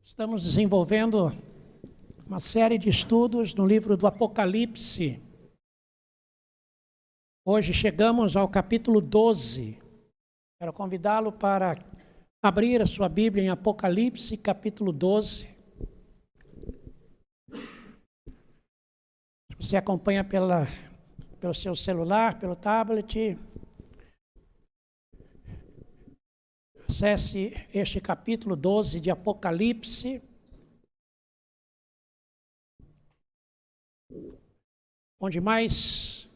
Estamos desenvolvendo uma série de estudos no livro do Apocalipse. Hoje chegamos ao capítulo 12. Quero convidá-lo para abrir a sua Bíblia em Apocalipse, capítulo 12. Se você acompanha pelo seu celular, pelo tablet, acesse este capítulo 12 de Apocalipse, onde mais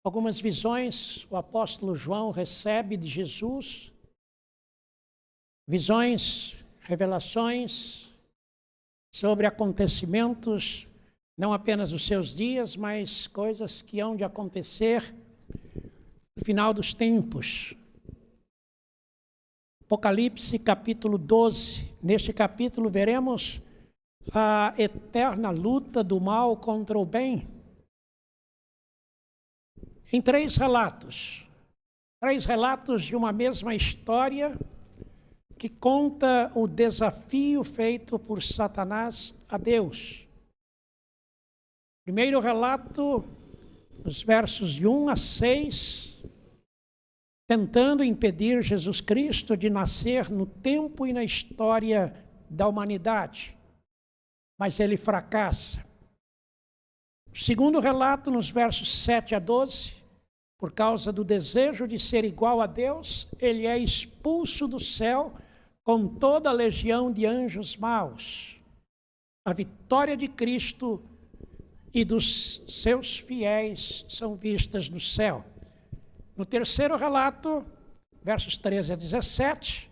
algumas visões o apóstolo João recebe de Jesus, visões, revelações sobre acontecimentos, não apenas dos seus dias, mas coisas que hão de acontecer no final dos tempos. Apocalipse capítulo 12. Neste capítulo veremos a eterna luta do mal contra o bem. Em três relatos de uma mesma história que conta o desafio feito por Satanás a Deus. Primeiro relato, nos versos de 1 a 6, tentando impedir Jesus Cristo de nascer no tempo e na história da humanidade, mas ele fracassa. O segundo relato, nos versos 7 a 12, por causa do desejo de ser igual a Deus, ele é expulso do céu com toda a legião de anjos maus. A vitória de Cristo e dos seus fiéis são vistas no céu. No terceiro relato, versos 13 a 17,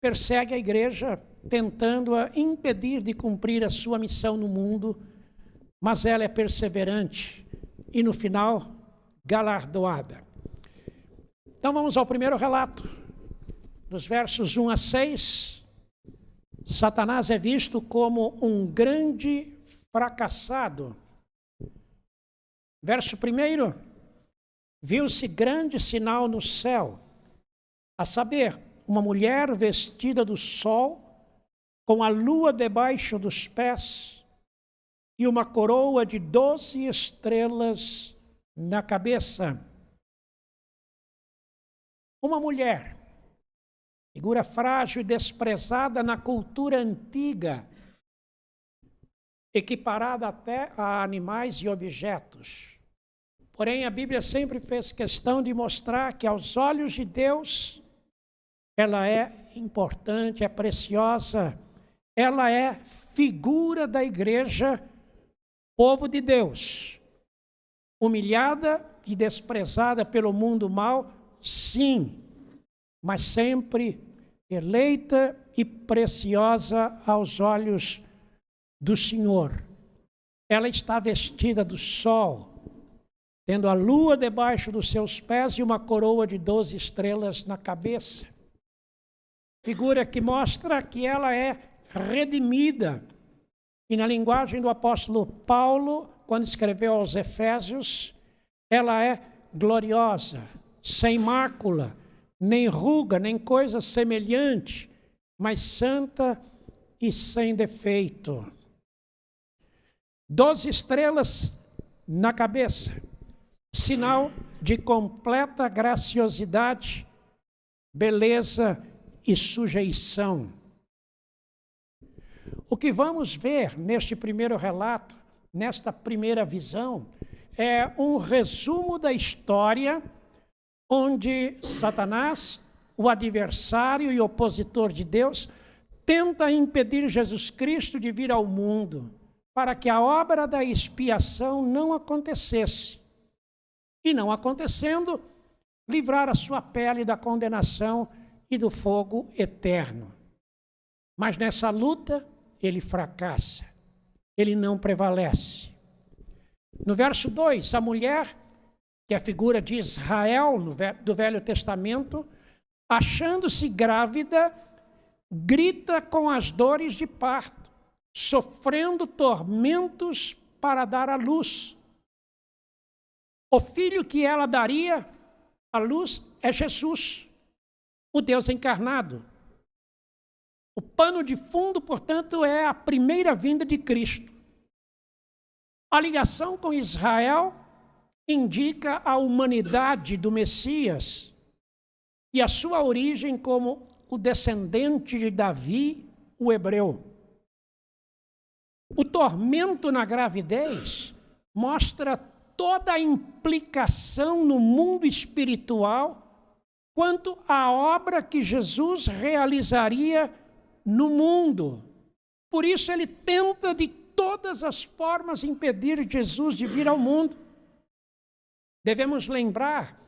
persegue a igreja, tentando-a impedir de cumprir a sua missão no mundo, mas ela é perseverante e, no final, galardoada. Então vamos ao primeiro relato, dos versos 1 a 6. Satanás é visto como um grande fracassado. Verso 1: viu-se grande sinal no céu, a saber, uma mulher vestida do sol, com a lua debaixo dos pés e uma coroa de 12 estrelas na cabeça. Uma mulher, figura frágil e desprezada na cultura antiga, equiparada até a animais e objetos. Porém, a Bíblia sempre fez questão de mostrar que aos olhos de Deus, ela é importante, é preciosa, ela é figura da igreja, povo de Deus. Humilhada e desprezada pelo mundo mau, sim, mas sempre eleita e preciosa aos olhos do Senhor. Ela está vestida do sol, tendo a lua debaixo dos seus pés e uma coroa de 12 estrelas na cabeça. Figura que mostra que ela é redimida. E na linguagem do apóstolo Paulo, quando escreveu aos Efésios, ela é gloriosa, sem mácula, nem ruga, nem coisa semelhante, mas santa e sem defeito. 12 estrelas na cabeça, sinal de completa graciosidade, beleza e sujeição. O que vamos ver neste primeiro relato, nesta primeira visão, é um resumo da história onde Satanás, o adversário e opositor de Deus, tenta impedir Jesus Cristo de vir ao mundo para que a obra da expiação não acontecesse. E não acontecendo, livrar a sua pele da condenação e do fogo eterno. Mas nessa luta, ele fracassa, ele não prevalece. No verso 2, a mulher, que é a figura de Israel do Velho Testamento, achando-se grávida, grita com as dores de parto, sofrendo tormentos para dar à luz. O filho que ela daria à luz é Jesus, o Deus encarnado. O pano de fundo, portanto, é a primeira vinda de Cristo. A ligação com Israel indica a humanidade do Messias e a sua origem como o descendente de Davi, o hebreu. O tormento na gravidez mostra toda a implicação no mundo espiritual quanto à obra que Jesus realizaria no mundo. Por isso ele tenta de todas as formas impedir Jesus de vir ao mundo. Devemos lembrar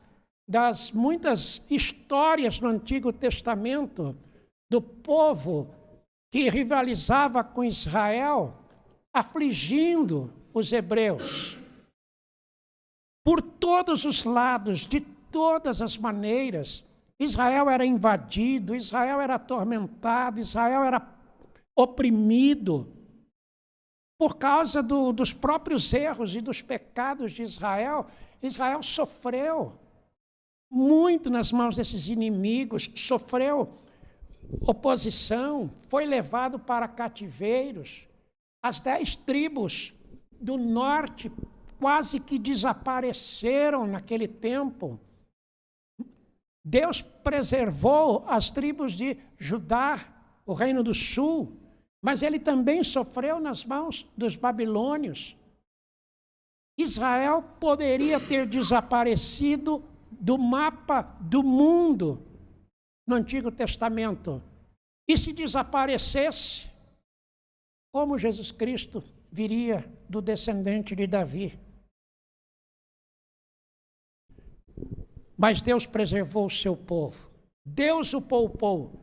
das muitas histórias no Antigo Testamento do povo que rivalizava com Israel, afligindo os hebreus. Por todos os lados, de todas as maneiras, Israel era invadido, Israel era atormentado, Israel era oprimido. Por causa dos próprios erros e dos pecados de Israel, Israel sofreu muito nas mãos desses inimigos, sofreu oposição, foi levado para cativeiros. As 10 tribos do norte quase que desapareceram naquele tempo. Deus preservou as tribos de Judá, o reino do sul, mas ele também sofreu nas mãos dos babilônios. Israel poderia ter desaparecido do mapa do mundo no Antigo Testamento. E se desaparecesse, como Jesus Cristo viria do descendente de Davi? Mas Deus preservou o seu povo. Deus o poupou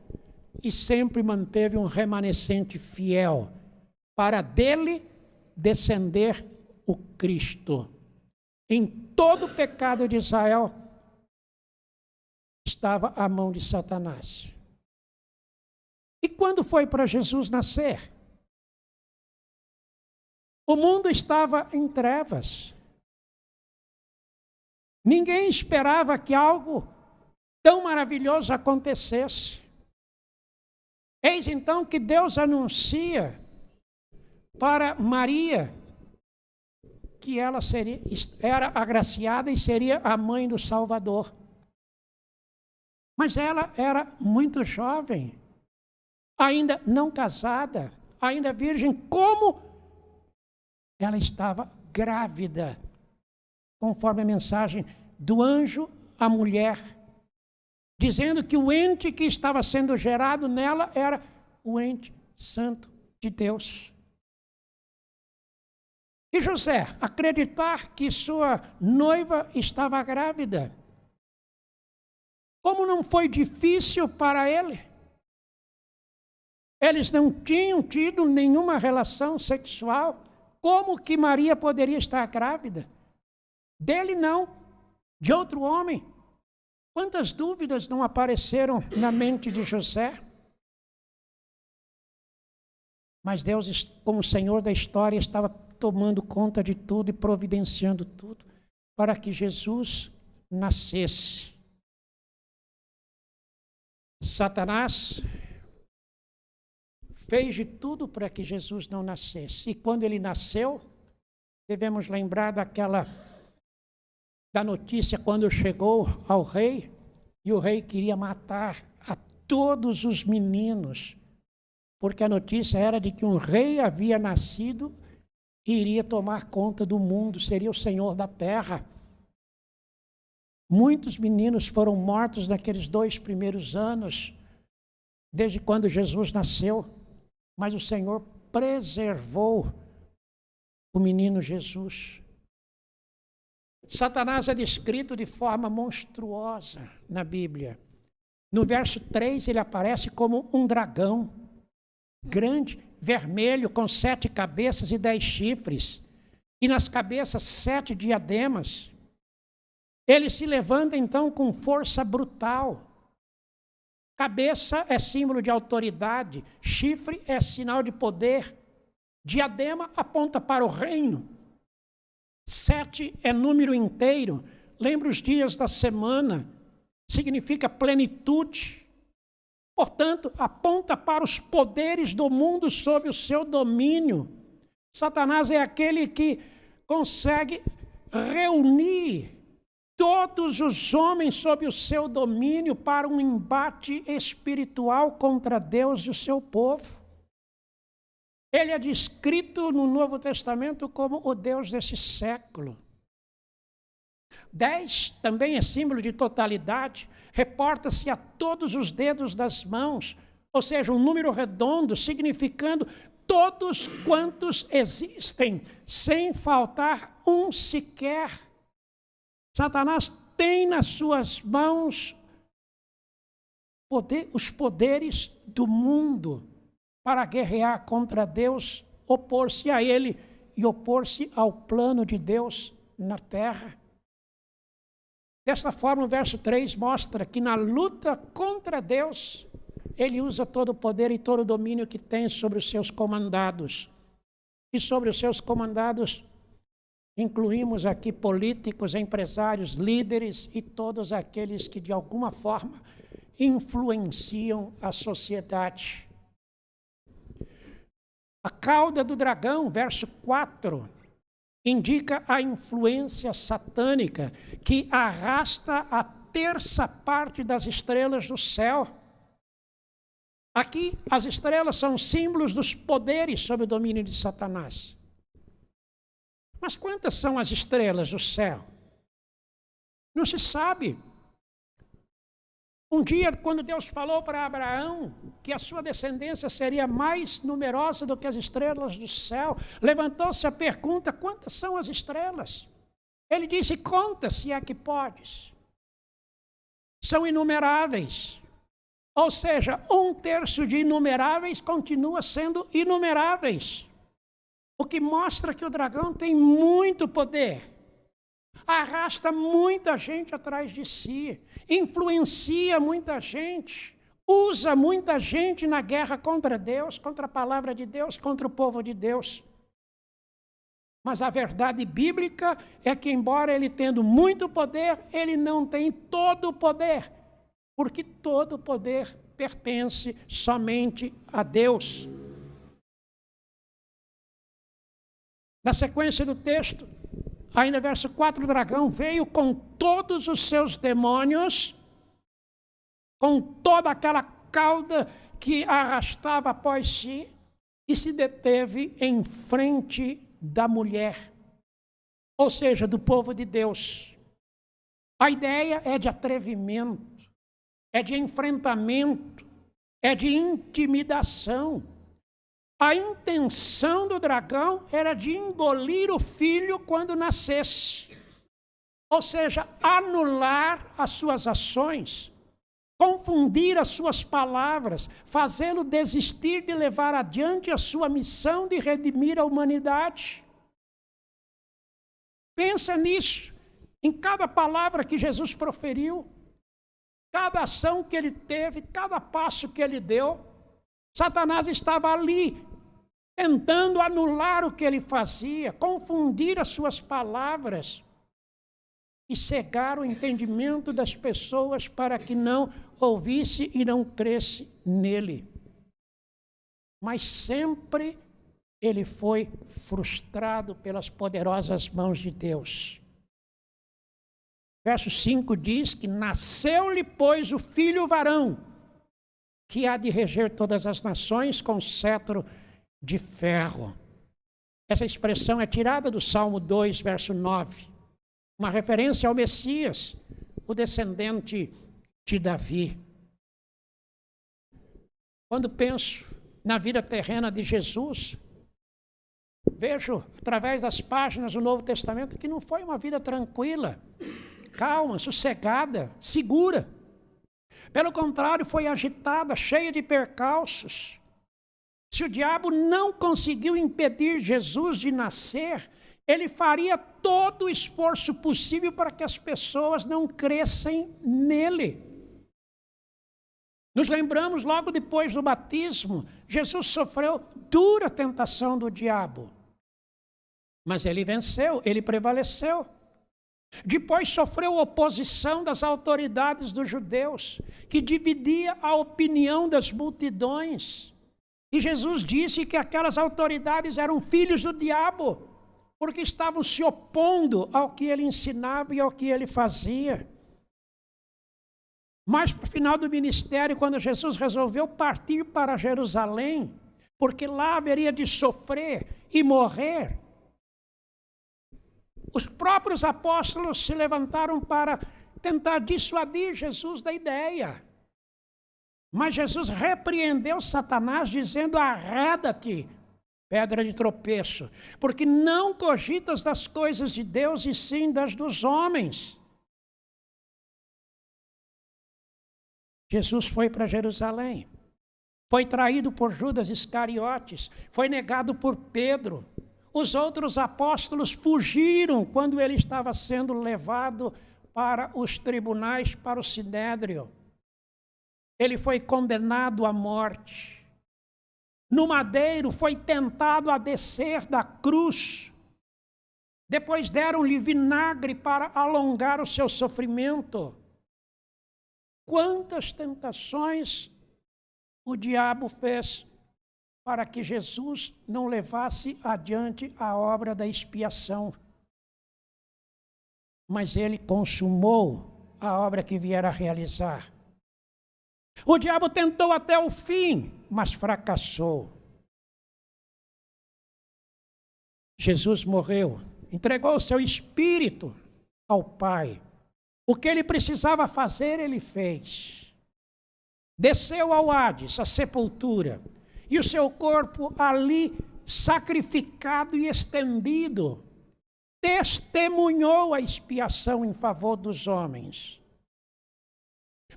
e sempre manteve um remanescente fiel para dele descender o Cristo. Em todo o pecado de Israel estava a mão de Satanás. E quando foi para Jesus nascer? O mundo estava em trevas. Ninguém esperava que algo tão maravilhoso acontecesse. Eis então que Deus anuncia para Maria que ela era agraciada e seria a mãe do Salvador. Mas ela era muito jovem, ainda não casada, ainda virgem. Como ela estava grávida, conforme a mensagem do anjo à mulher, dizendo que o ente que estava sendo gerado nela era o ente santo de Deus. E José, acreditar que sua noiva estava grávida, como não foi difícil para ele? Eles não tinham tido nenhuma relação sexual. Como que Maria poderia estar grávida? Dele não, de outro homem. Quantas dúvidas não apareceram na mente de José? Mas Deus, como Senhor da história, estava tomando conta de tudo e providenciando tudo para que Jesus nascesse. Satanás fez de tudo para que Jesus não nascesse. E quando ele nasceu, devemos lembrar da notícia quando chegou ao rei, e o rei queria matar a todos os meninos, porque a notícia era de que um rei havia nascido e iria tomar conta do mundo, seria o Senhor da terra. Muitos meninos foram mortos naqueles 2 primeiros anos, desde quando Jesus nasceu, mas o Senhor preservou o menino Jesus. Satanás é descrito de forma monstruosa na Bíblia. No verso 3 ele aparece como um dragão, grande, vermelho, com 7 cabeças e 10 chifres, e nas cabeças 7 diademas. Ele se levanta então com força brutal. Cabeça é símbolo de autoridade, chifre é sinal de poder, diadema aponta para o reino. 7 é número inteiro, lembra os dias da semana, significa plenitude. Portanto, aponta para os poderes do mundo sob o seu domínio. Satanás é aquele que consegue reunir todos os homens sob o seu domínio para um embate espiritual contra Deus e o seu povo. Ele é descrito no Novo Testamento como o Deus desse século. 10 também é símbolo de totalidade, reporta-se a todos os dedos das mãos, ou seja, um número redondo, significando todos quantos existem, sem faltar um sequer. Satanás tem nas suas mãos os poderes do mundo para guerrear contra Deus, opor-se a ele e opor-se ao plano de Deus na terra. Desta forma, o verso 3 mostra que na luta contra Deus, ele usa todo o poder e todo o domínio que tem sobre os seus comandados. E sobre os seus comandados, incluímos aqui políticos, empresários, líderes e todos aqueles que de alguma forma influenciam a sociedade. A cauda do dragão, verso 4, indica a influência satânica que arrasta a terça parte das estrelas do céu. Aqui, as estrelas são símbolos dos poderes sob o domínio de Satanás. Mas quantas são as estrelas do céu? Não se sabe. Um dia, quando Deus falou para Abraão que a sua descendência seria mais numerosa do que as estrelas do céu, levantou-se a pergunta: quantas são as estrelas? Ele disse: conta, se é que podes. São inumeráveis. Ou seja, 1/3 de inumeráveis continua sendo inumeráveis. O que mostra que o dragão tem muito poder. Arrasta muita gente atrás de si, influencia muita gente, usa muita gente na guerra contra Deus, contra a palavra de Deus, contra o povo de Deus. Mas a verdade bíblica é que, embora ele tendo muito poder, ele não tem todo o poder, porque todo o poder pertence somente a Deus. Na sequência do texto, ainda verso 4, o dragão veio com todos os seus demônios, com toda aquela cauda que arrastava após si, e se deteve em frente da mulher, ou seja, do povo de Deus. A ideia é de atrevimento, é de enfrentamento, é de intimidação. A intenção do dragão era de engolir o filho quando nascesse. Ou seja, anular as suas ações, confundir as suas palavras, fazê-lo desistir de levar adiante a sua missão de redimir a humanidade. Pensa nisso, em cada palavra que Jesus proferiu, cada ação que ele teve, cada passo que ele deu. Satanás estava ali, tentando anular o que ele fazia, confundir as suas palavras e cegar o entendimento das pessoas para que não ouvisse e não cresce nele. Mas sempre ele foi frustrado pelas poderosas mãos de Deus. Verso 5 diz que nasceu-lhe, pois, o filho varão, que há de reger todas as nações com cetro de ferro. Essa expressão é tirada do Salmo 2, verso 9. Uma referência ao Messias, o descendente de Davi. Quando penso na vida terrena de Jesus, vejo através das páginas do Novo Testamento que não foi uma vida tranquila, calma, sossegada, segura. Pelo contrário, foi agitada, cheia de percalços. Se o diabo não conseguiu impedir Jesus de nascer, ele faria todo o esforço possível para que as pessoas não crescem nele. Nos lembramos, logo depois do batismo, Jesus sofreu dura tentação do diabo. Mas ele venceu, ele prevaleceu. Depois sofreu oposição das autoridades dos judeus, que dividia a opinião das multidões. E Jesus disse que aquelas autoridades eram filhos do diabo, porque estavam se opondo ao que ele ensinava e ao que ele fazia. Mas para o final do ministério, quando Jesus resolveu partir para Jerusalém, porque lá haveria de sofrer e morrer, os próprios apóstolos se levantaram para tentar dissuadir Jesus da ideia. Mas Jesus repreendeu Satanás, dizendo: arreda-te, pedra de tropeço, porque não cogitas das coisas de Deus, e sim das dos homens. Jesus foi para Jerusalém, foi traído por Judas Iscariotes, foi negado por Pedro. Os outros apóstolos fugiram quando ele estava sendo levado para os tribunais, para o sinédrio. Ele foi condenado à morte. No madeiro foi tentado a descer da cruz. Depois deram-lhe vinagre para alongar o seu sofrimento. Quantas tentações o diabo fez para que Jesus não levasse adiante a obra da expiação. Mas ele consumou a obra que viera a realizar. O diabo tentou até o fim, mas fracassou. Jesus morreu, entregou o seu espírito ao Pai. O que ele precisava fazer, ele fez. Desceu ao Hades, a sepultura, e o seu corpo ali, sacrificado e estendido, testemunhou a expiação em favor dos homens.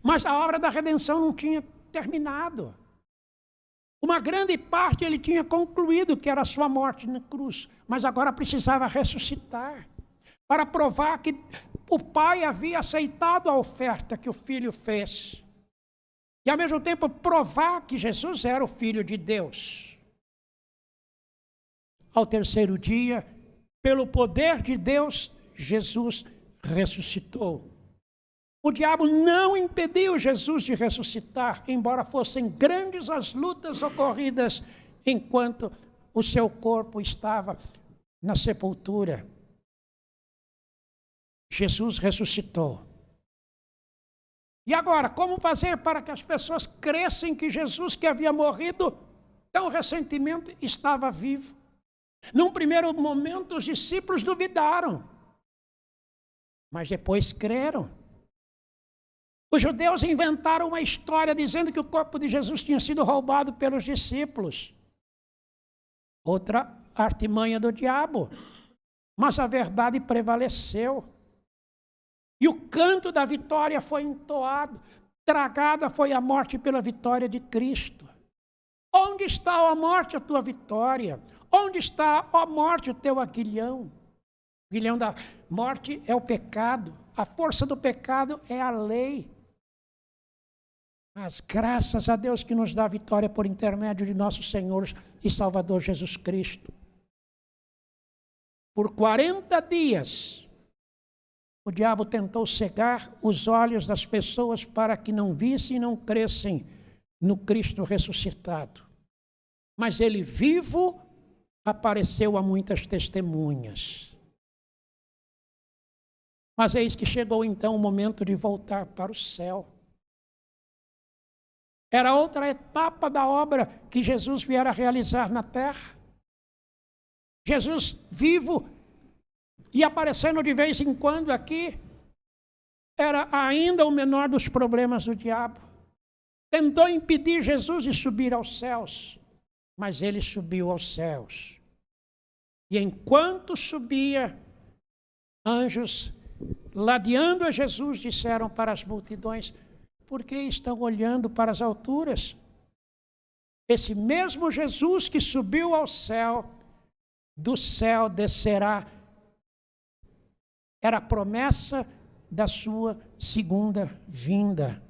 Mas a obra da redenção não tinha terminado. Uma grande parte ele tinha concluído, que era a sua morte na cruz, mas agora precisava ressuscitar, para provar que o Pai havia aceitado a oferta que o Filho fez. E ao mesmo tempo provar que Jesus era o Filho de Deus. Ao terceiro dia, pelo poder de Deus, Jesus ressuscitou. O diabo não impediu Jesus de ressuscitar, embora fossem grandes as lutas ocorridas enquanto o seu corpo estava na sepultura. Jesus ressuscitou. E agora, como fazer para que as pessoas cresçam que Jesus, que havia morrido tão recentemente, estava vivo? Num primeiro momento, os discípulos duvidaram, mas depois creram. Os judeus inventaram uma história dizendo que o corpo de Jesus tinha sido roubado pelos discípulos. Outra artimanha do diabo. Mas a verdade prevaleceu. E o canto da vitória foi entoado. Tragada foi a morte pela vitória de Cristo. Onde está, ó morte, a tua vitória? Onde está, ó morte, o teu aguilhão? O aguilhão da morte é o pecado. A força do pecado é a lei. Mas graças a Deus que nos dá a vitória por intermédio de nosso Senhor e Salvador Jesus Cristo. Por 40 dias, o diabo tentou cegar os olhos das pessoas para que não vissem e não crescem no Cristo ressuscitado. Mas ele vivo apareceu a muitas testemunhas. Mas eis que chegou então o momento de voltar para o céu. Era outra etapa da obra que Jesus viera a realizar na terra. Jesus vivo e aparecendo de vez em quando aqui, era ainda o menor dos problemas do diabo. Tentou impedir Jesus de subir aos céus, mas ele subiu aos céus. E enquanto subia, anjos, ladeando a Jesus, disseram para as multidões: por que estão olhando para as alturas? Esse mesmo Jesus que subiu ao céu, do céu descerá. Era a promessa da sua segunda vinda.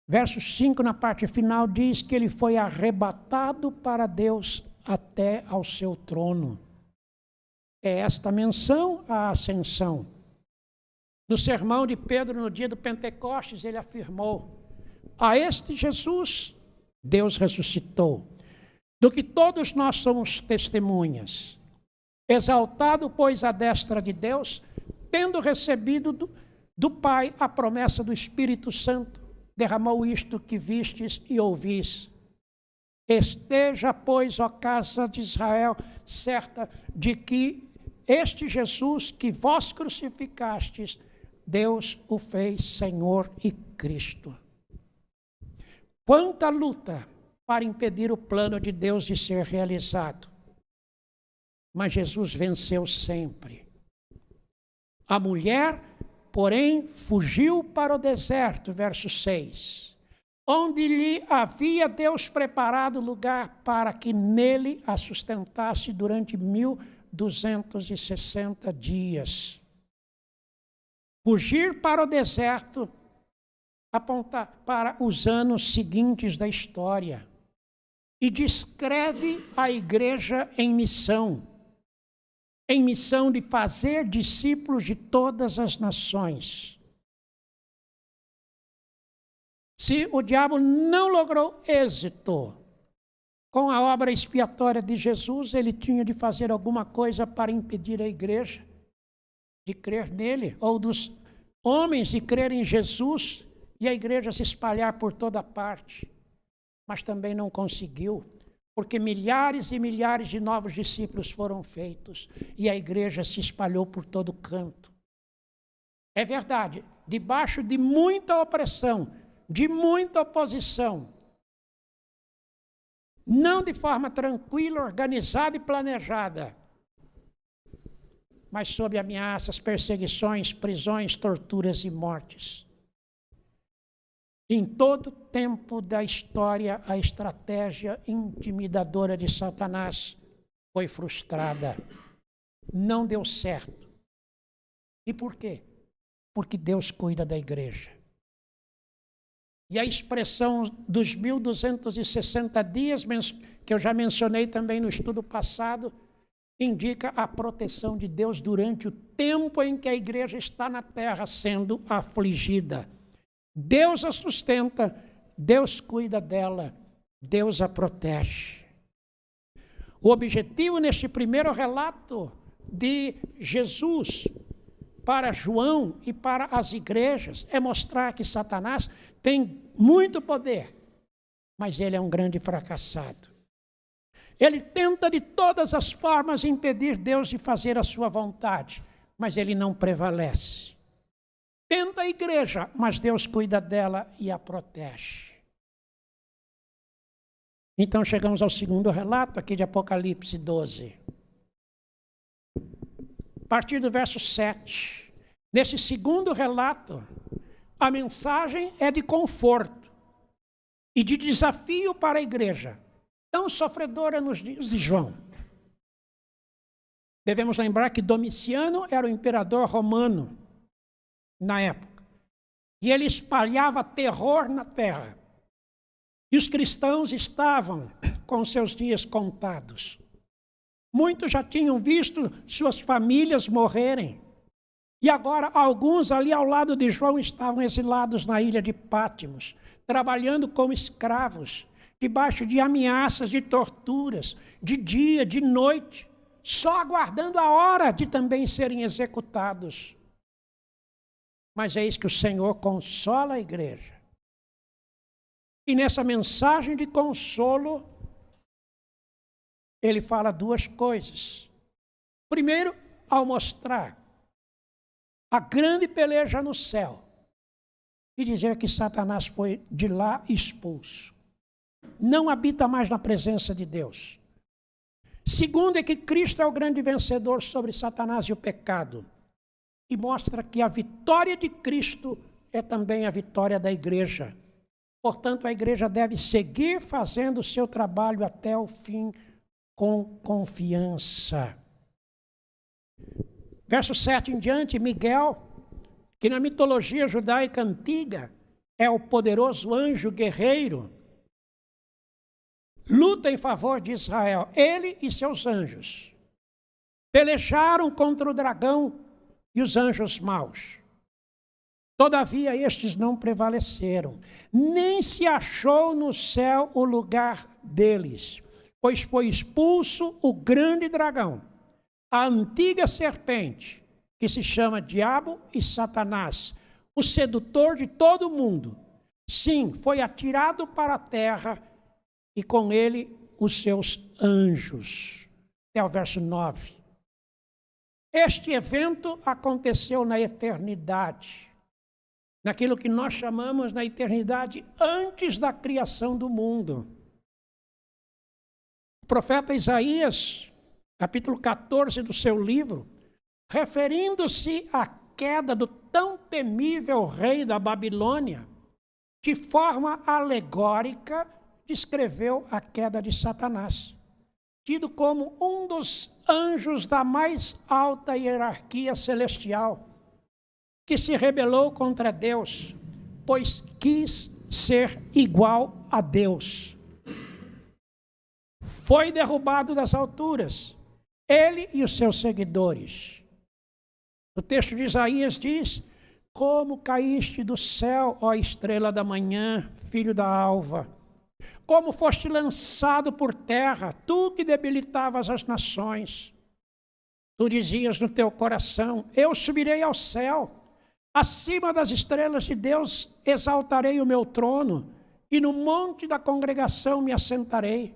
Verso 5, na parte final, diz que ele foi arrebatado para Deus até ao seu trono. É esta menção à ascensão. No sermão de Pedro, no dia do Pentecostes, ele afirmou: a este Jesus, Deus ressuscitou, do que todos nós somos testemunhas. Exaltado, pois, à destra de Deus, tendo recebido do Pai a promessa do Espírito Santo, derramou isto que vistes e ouvis. Esteja, pois, ó casa de Israel, certa de que este Jesus que vós crucificastes, Deus o fez Senhor e Cristo. Quanta luta para impedir o plano de Deus de ser realizado. Mas Jesus venceu sempre. A mulher, porém, fugiu para o deserto, verso 6, onde lhe havia Deus preparado lugar para que nele a sustentasse durante 1260 dias. Fugir para o deserto aponta para os anos seguintes da história e descreve a igreja em missão de fazer discípulos de todas as nações. Se o diabo não logrou êxito com a obra expiatória de Jesus, ele tinha de fazer alguma coisa para impedir a igreja de crer nele, ou dos homens de crer em Jesus e a igreja se espalhar por toda parte. Mas também não conseguiu, porque milhares e milhares de novos discípulos foram feitos e a igreja se espalhou por todo canto. É verdade, debaixo de muita opressão, de muita oposição, não de forma tranquila, organizada e planejada, mas sob ameaças, perseguições, prisões, torturas e mortes. Em todo tempo da história, a estratégia intimidadora de Satanás foi frustrada. Não deu certo. E por quê? Porque Deus cuida da igreja. E a expressão dos 1260 dias, que eu já mencionei também no estudo passado, indica a proteção de Deus durante o tempo em que a igreja está na terra sendo afligida. Deus a sustenta, Deus cuida dela, Deus a protege. O objetivo neste primeiro relato de Jesus para João e para as igrejas é mostrar que Satanás tem muito poder, mas ele é um grande fracassado. Ele tenta de todas as formas impedir Deus de fazer a sua vontade, mas ele não prevalece. Tenta a igreja, mas Deus cuida dela e a protege. Então chegamos ao segundo relato aqui de Apocalipse 12. A partir do verso 7. Nesse segundo relato, a mensagem é de conforto e de desafio para a igreja, tão sofredora nos dias de João. Devemos lembrar que Domiciano era o imperador romano na época, e ele espalhava terror na terra. E os cristãos estavam com seus dias contados. Muitos já tinham visto suas famílias morrerem. E agora alguns ali ao lado de João estavam exilados na ilha de Pátimos, trabalhando como escravos, debaixo de ameaças, de torturas, de dia, de noite, só aguardando a hora de também serem executados. Mas eis que o Senhor consola a igreja. E nessa mensagem de consolo, ele fala duas coisas. Primeiro, ao mostrar a grande peleja no céu e dizer que Satanás foi de lá expulso. Não habita mais na presença de Deus. Segundo, é que Cristo é o grande vencedor sobre Satanás e o pecado. E mostra que a vitória de Cristo é também a vitória da igreja. Portanto, a igreja deve seguir fazendo o seu trabalho até o fim com confiança. Verso 7 em diante, Miguel, que na mitologia judaica antiga é o poderoso anjo guerreiro, luta em favor de Israel. Ele e seus anjos pelejaram contra o dragão e os anjos maus. Todavia estes não prevaleceram, nem se achou no céu o lugar deles, pois foi expulso o grande dragão, a antiga serpente, que se chama Diabo e Satanás, o sedutor de todo o mundo. Sim, foi atirado para a terra e com ele os seus anjos. Até o verso 9. Este evento aconteceu na eternidade, naquilo que nós chamamos na eternidade antes da criação do mundo. O profeta Isaías, capítulo 14 do seu livro, referindo-se à queda do tão temível rei da Babilônia, de forma alegórica, descreveu a queda de Satanás, tido como um dos anjos da mais alta hierarquia celestial, que se rebelou contra Deus, pois quis ser igual a Deus. Foi derrubado das alturas, ele e os seus seguidores. O texto de Isaías diz: como caíste do céu, ó estrela da manhã, filho da alva. Como foste lançado por terra, tu que debilitavas as nações. Tu dizias no teu coração: eu subirei ao céu, acima das estrelas de Deus exaltarei o meu trono, e no monte da congregação me assentarei.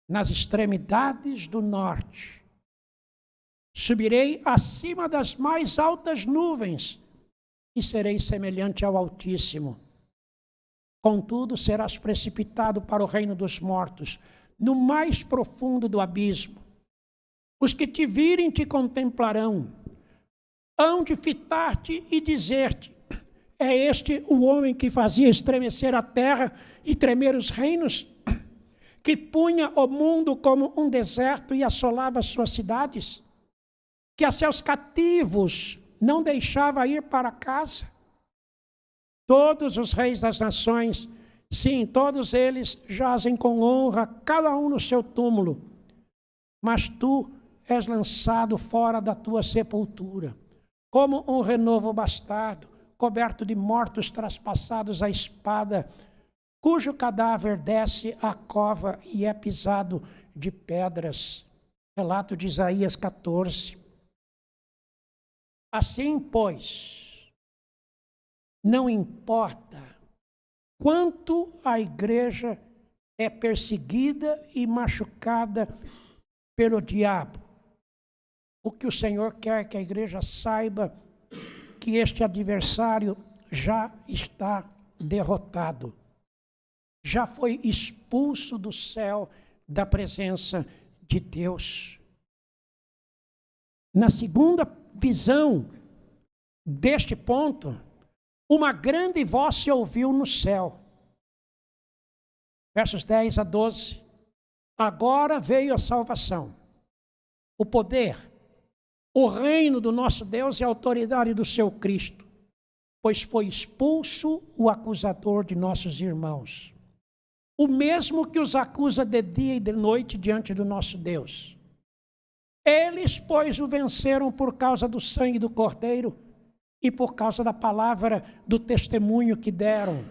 Nas extremidades do norte, subirei acima das mais altas nuvens, e serei semelhante ao Altíssimo. Contudo, serás precipitado para o reino dos mortos, no mais profundo do abismo. Os que te virem te contemplarão, hão de fitar-te e dizer-te: é este o homem que fazia estremecer a terra e tremer os reinos? Que punha o mundo como um deserto e assolava as suas cidades? Que a seus cativos não deixava ir para casa? Todos os reis das nações, sim, todos eles jazem com honra, cada um no seu túmulo. Mas tu és lançado fora da tua sepultura, como um renovo bastardo, coberto de mortos traspassados à espada, cujo cadáver desce à cova e é pisado de pedras. Relato de Isaías 14. Assim, pois, não importa quanto a igreja é perseguida e machucada pelo diabo, o que o Senhor quer que a igreja saiba, que este adversário já está derrotado. Já foi expulso do céu, da presença de Deus. Na segunda visão deste ponto, uma grande voz se ouviu no céu. Versos 10 a 12. Agora veio a salvação, o poder, o reino do nosso Deus e a autoridade do seu Cristo, pois foi expulso o acusador de nossos irmãos, o mesmo que os acusa de dia e de noite diante do nosso Deus. Eles, pois, o venceram por causa do sangue do Cordeiro e por causa da palavra do testemunho que deram.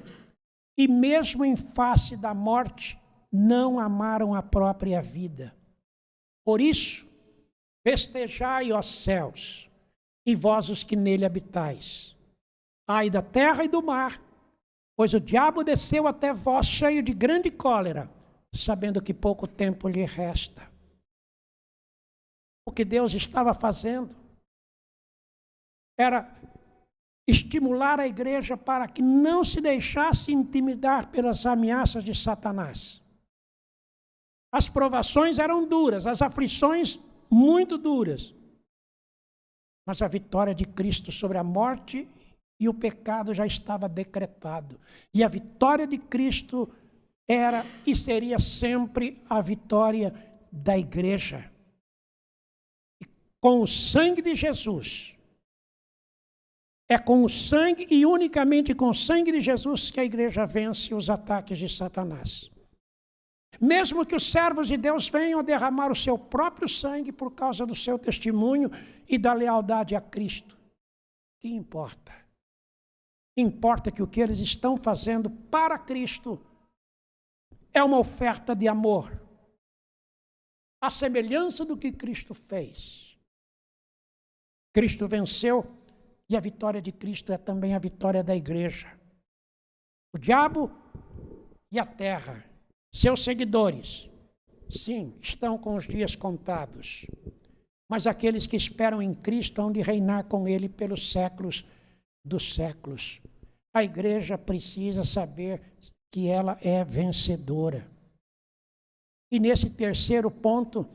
E mesmo em face da morte, não amaram a própria vida. Por isso, festejai, ó céus, e vós os que nele habitais. Ai da terra e do mar, pois o diabo desceu até vós cheio de grande cólera, sabendo que pouco tempo lhe resta. O que Deus estava fazendo era estimular a igreja para que não se deixasse intimidar pelas ameaças de Satanás. As provações eram duras, as aflições muito duras, mas a vitória de Cristo sobre a morte e o pecado já estava decretado. E a vitória de Cristo era e seria sempre a vitória da igreja. E com o sangue de Jesus, é com o sangue e unicamente com o sangue de Jesus que a igreja vence os ataques de Satanás. Mesmo que os servos de Deus venham a derramar o seu próprio sangue por causa do seu testemunho e da lealdade a Cristo, que importa? Importa que o que eles estão fazendo para Cristo é uma oferta de amor, à semelhança do que Cristo fez. Cristo venceu e a vitória de Cristo é também a vitória da igreja. O diabo e a terra, seus seguidores, sim, estão com os dias contados. Mas aqueles que esperam em Cristo hão de reinar com Ele pelos séculos dos séculos. A igreja precisa saber que ela é vencedora. E nesse terceiro ponto,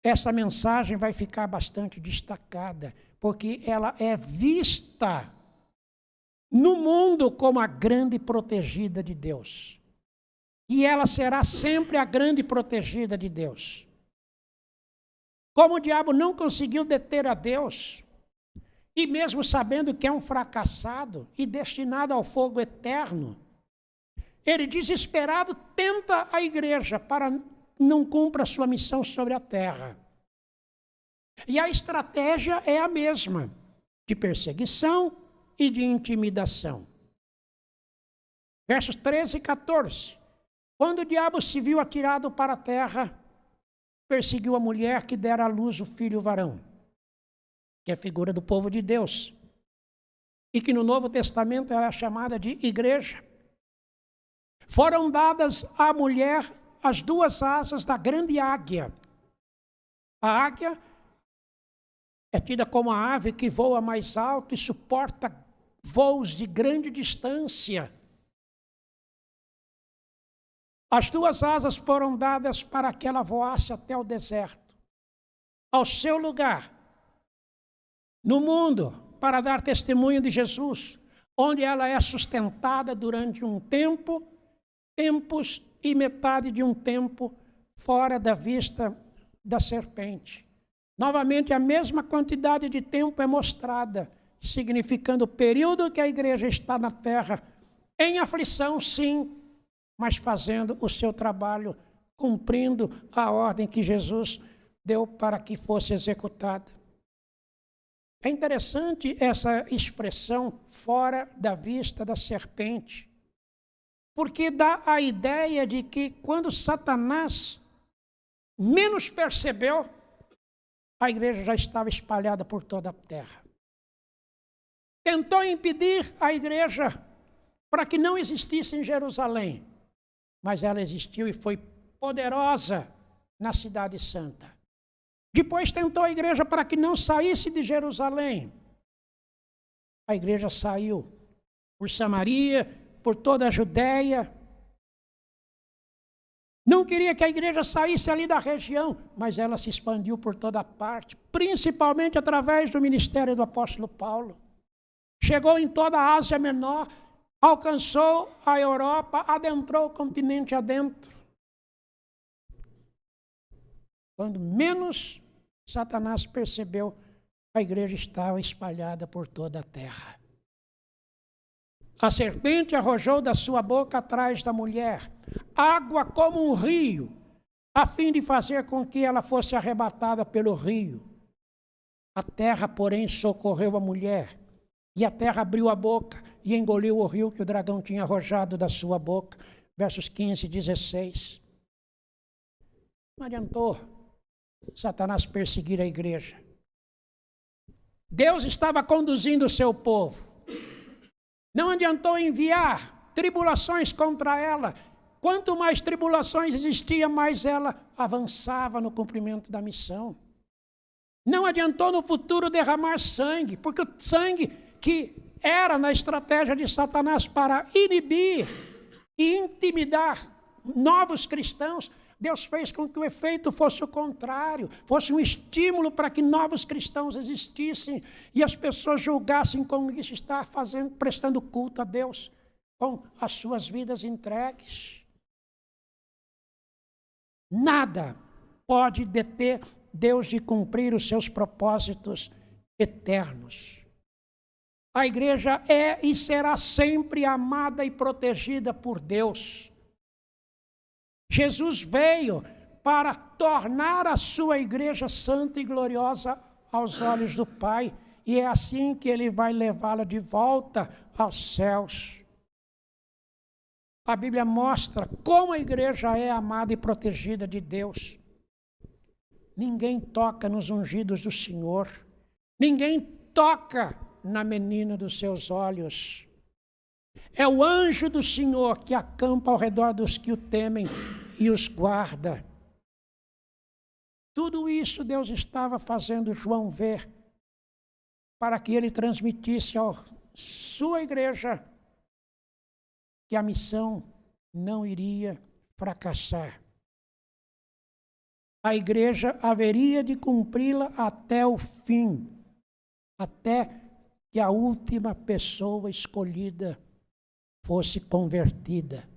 essa mensagem vai ficar bastante destacada, porque ela é vista no mundo como a grande protegida de Deus. E ela será sempre a grande protegida de Deus. Como o diabo não conseguiu deter a Deus, e mesmo sabendo que é um fracassado e destinado ao fogo eterno, ele, desesperado, tenta a igreja para não cumpra a sua missão sobre a terra. E a estratégia é a mesma, de perseguição e de intimidação. Versos 13 e 14. Quando o diabo se viu atirado para a terra, perseguiu a mulher que dera à luz o filho varão, que é a figura do povo de Deus, e que no Novo Testamento ela é chamada de igreja. Foram dadas à mulher as duas asas da grande águia. A águia é tida como a ave que voa mais alto e suporta voos de grande distância. As duas asas foram dadas para que ela voasse até o deserto, ao seu lugar, no mundo, para dar testemunho de Jesus, onde ela é sustentada durante um tempo, tempos e metade de um tempo fora da vista da serpente. Novamente, a mesma quantidade de tempo é mostrada, significando o período que a igreja está na terra, em aflição, sim, mas fazendo o seu trabalho, cumprindo a ordem que Jesus deu para que fosse executada. É interessante essa expressão, fora da vista da serpente, porque dá a ideia de que quando Satanás menos percebeu, a igreja já estava espalhada por toda a terra. Tentou impedir a igreja para que não existisse em Jerusalém, mas ela existiu e foi poderosa na cidade santa. Depois tentou a igreja para que não saísse de Jerusalém. A igreja saiu por Samaria, por toda a Judéia. Não queria que a igreja saísse ali da região, mas ela se expandiu por toda parte, principalmente através do ministério do apóstolo Paulo. Chegou em toda a Ásia Menor, alcançou a Europa, adentrou o continente adentro. Quando menos Satanás percebeu, a igreja estava espalhada por toda a terra. A serpente arrojou da sua boca atrás da mulher água como um rio, a fim de fazer com que ela fosse arrebatada pelo rio. A terra, porém, socorreu a mulher, e a terra abriu a boca e engoliu o rio que o dragão tinha arrojado da sua boca. Versos 15 e 16. Não adiantou Satanás perseguir a igreja. Deus estava conduzindo o seu povo. Não adiantou enviar tribulações contra ela. Quanto mais tribulações existiam, mais ela avançava no cumprimento da missão. Não adiantou no futuro derramar sangue, porque o sangue que era na estratégia de Satanás para inibir e intimidar novos cristãos, Deus fez com que o efeito fosse o contrário, fosse um estímulo para que novos cristãos existissem e as pessoas julgassem como isso está fazendo, prestando culto a Deus com as suas vidas entregues. Nada pode deter Deus de cumprir os seus propósitos eternos. A igreja é e será sempre amada e protegida por Deus. Jesus veio para tornar a sua igreja santa e gloriosa aos olhos do Pai e é assim que ele vai levá-la de volta aos céus. A Bíblia mostra como a igreja é amada e protegida de Deus. Ninguém toca nos ungidos do Senhor. Ninguém toca na menina dos seus olhos. É o anjo do Senhor que acampa ao redor dos que o temem e os guarda. Tudo isso Deus estava fazendo João ver, para que ele transmitisse à sua igreja que a missão não iria fracassar. A igreja haveria de cumpri-la até o fim, até que a última pessoa escolhida fosse convertida.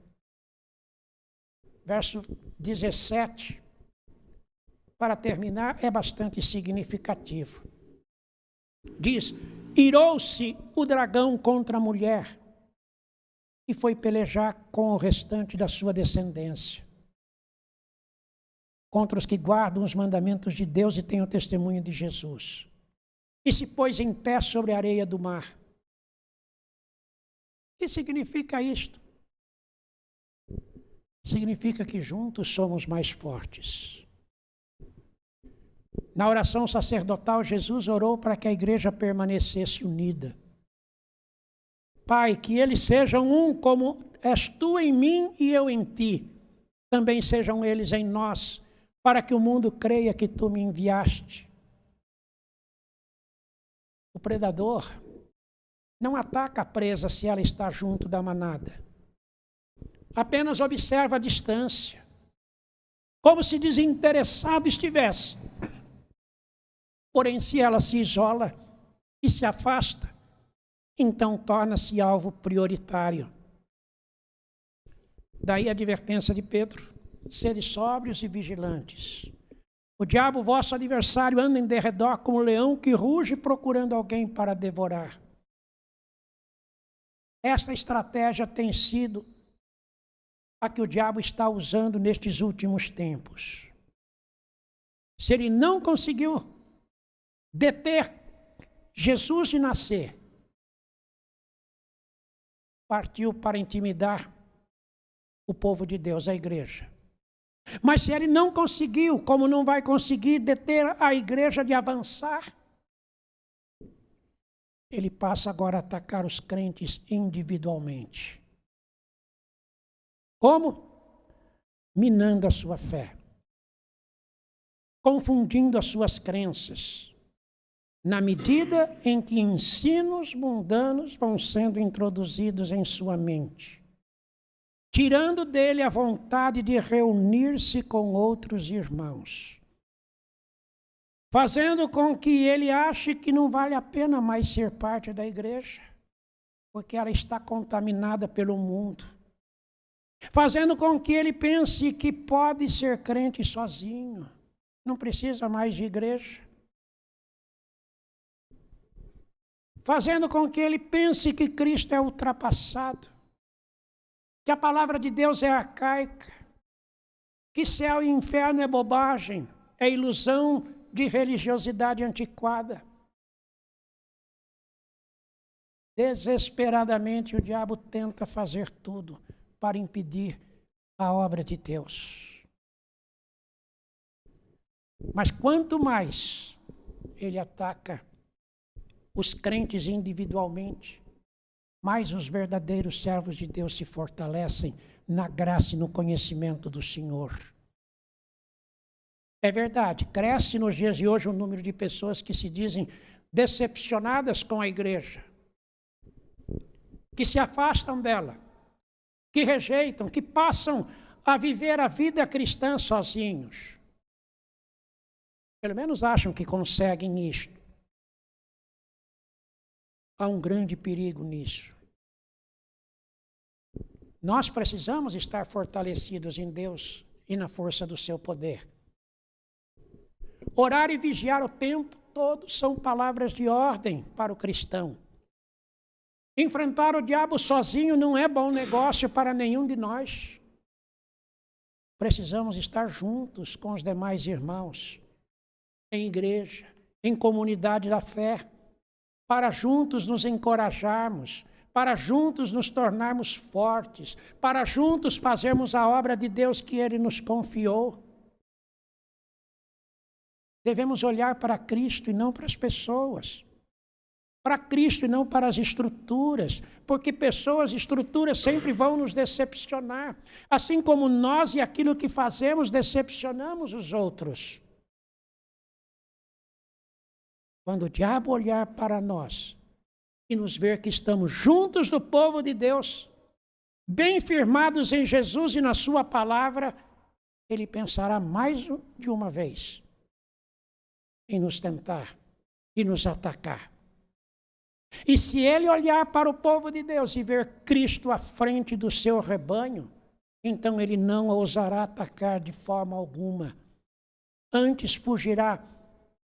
Verso 17, para terminar, é bastante significativo. Diz: irou-se o dragão contra a mulher e foi pelejar com o restante da sua descendência, contra os que guardam os mandamentos de Deus e têm o testemunho de Jesus. E se pôs em pé sobre a areia do mar. O que significa isto? Significa que juntos somos mais fortes. Na oração sacerdotal, Jesus orou para que a igreja permanecesse unida. Pai, que eles sejam um como és tu em mim e eu em ti. Também sejam eles em nós, para que o mundo creia que tu me enviaste. O predador não ataca a presa se ela está junto da manada. Apenas observa a distância, como se desinteressado estivesse. Porém, se ela se isola e se afasta, então torna-se alvo prioritário. Daí a advertência de Pedro: sede sóbrios e vigilantes. O diabo, vosso adversário, anda em derredor como um leão que ruge procurando alguém para devorar. Esta estratégia tem sido a que o diabo está usando nestes últimos tempos. Se ele não conseguiu deter Jesus de nascer, partiu para intimidar o povo de Deus, a igreja. Mas se ele não conseguiu, como não vai conseguir deter a igreja de avançar, ele passa agora a atacar os crentes individualmente. Como? Minando a sua fé, confundindo as suas crenças, na medida em que ensinos mundanos vão sendo introduzidos em sua mente, tirando dele a vontade de reunir-se com outros irmãos, fazendo com que ele ache que não vale a pena mais ser parte da igreja, porque ela está contaminada pelo mundo, fazendo com que ele pense que pode ser crente sozinho, não precisa mais de igreja, fazendo com que ele pense que Cristo é ultrapassado, que a palavra de Deus é arcaica, que céu e inferno é bobagem, é ilusão de religiosidade antiquada. Desesperadamente o diabo tenta fazer tudo para impedir a obra de Deus. Mas quanto mais ele ataca os crentes individualmente, mais os verdadeiros servos de Deus se fortalecem na graça e no conhecimento do Senhor. É verdade, cresce nos dias de hoje o número de pessoas que se dizem decepcionadas com a igreja, que se afastam dela, que rejeitam, que passam a viver a vida cristã sozinhos. Pelo menos acham que conseguem isto. Há um grande perigo nisso. Nós precisamos estar fortalecidos em Deus e na força do seu poder. Orar e vigiar o tempo todo são palavras de ordem para o cristão. Enfrentar o diabo sozinho não é bom negócio para nenhum de nós. Precisamos estar juntos com os demais irmãos, em igreja, em comunidade da fé, para juntos nos encorajarmos, para juntos nos tornarmos fortes, para juntos fazermos a obra de Deus que Ele nos confiou. Devemos olhar para Cristo e não para as pessoas. Para Cristo e não para as estruturas, porque pessoas e estruturas sempre vão nos decepcionar, assim como nós e aquilo que fazemos decepcionamos os outros. Quando o diabo olhar para nós e nos ver que estamos juntos do povo de Deus, bem firmados em Jesus e na sua palavra, ele pensará mais de uma vez em nos tentar e nos atacar. E se ele olhar para o povo de Deus e ver Cristo à frente do seu rebanho, então ele não ousará atacar de forma alguma. Antes fugirá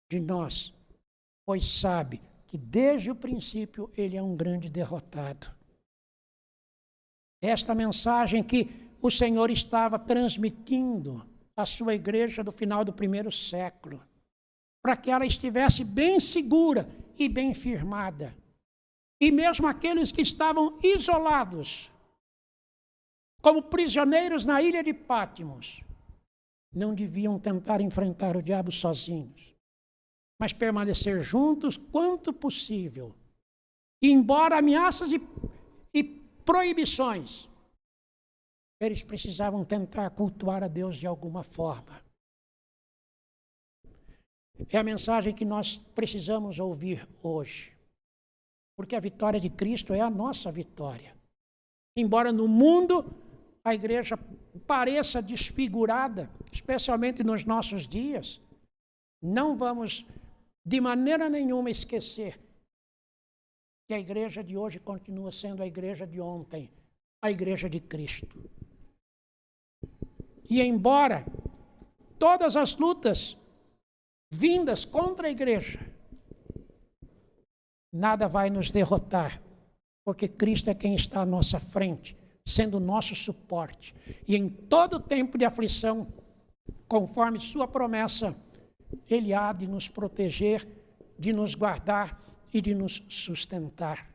de nós, pois sabe que desde o princípio ele é um grande derrotado. Esta mensagem que o Senhor estava transmitindo à sua igreja do final do primeiro século, para que ela estivesse bem segura e bem firmada. E mesmo aqueles que estavam isolados, como prisioneiros na ilha de Pátimos, não deviam tentar enfrentar o diabo sozinhos, mas permanecer juntos quanto possível. E embora ameaças e proibições, eles precisavam tentar cultuar a Deus de alguma forma. É a mensagem que nós precisamos ouvir hoje. Porque a vitória de Cristo é a nossa vitória. Embora no mundo a igreja pareça desfigurada, especialmente nos nossos dias, não vamos de maneira nenhuma esquecer que a igreja de hoje continua sendo a igreja de ontem, a igreja de Cristo. E embora todas as lutas vindas contra a igreja, nada vai nos derrotar, porque Cristo é quem está à nossa frente, sendo o nosso suporte. E em todo tempo de aflição, conforme sua promessa, Ele há de nos proteger, de nos guardar e de nos sustentar.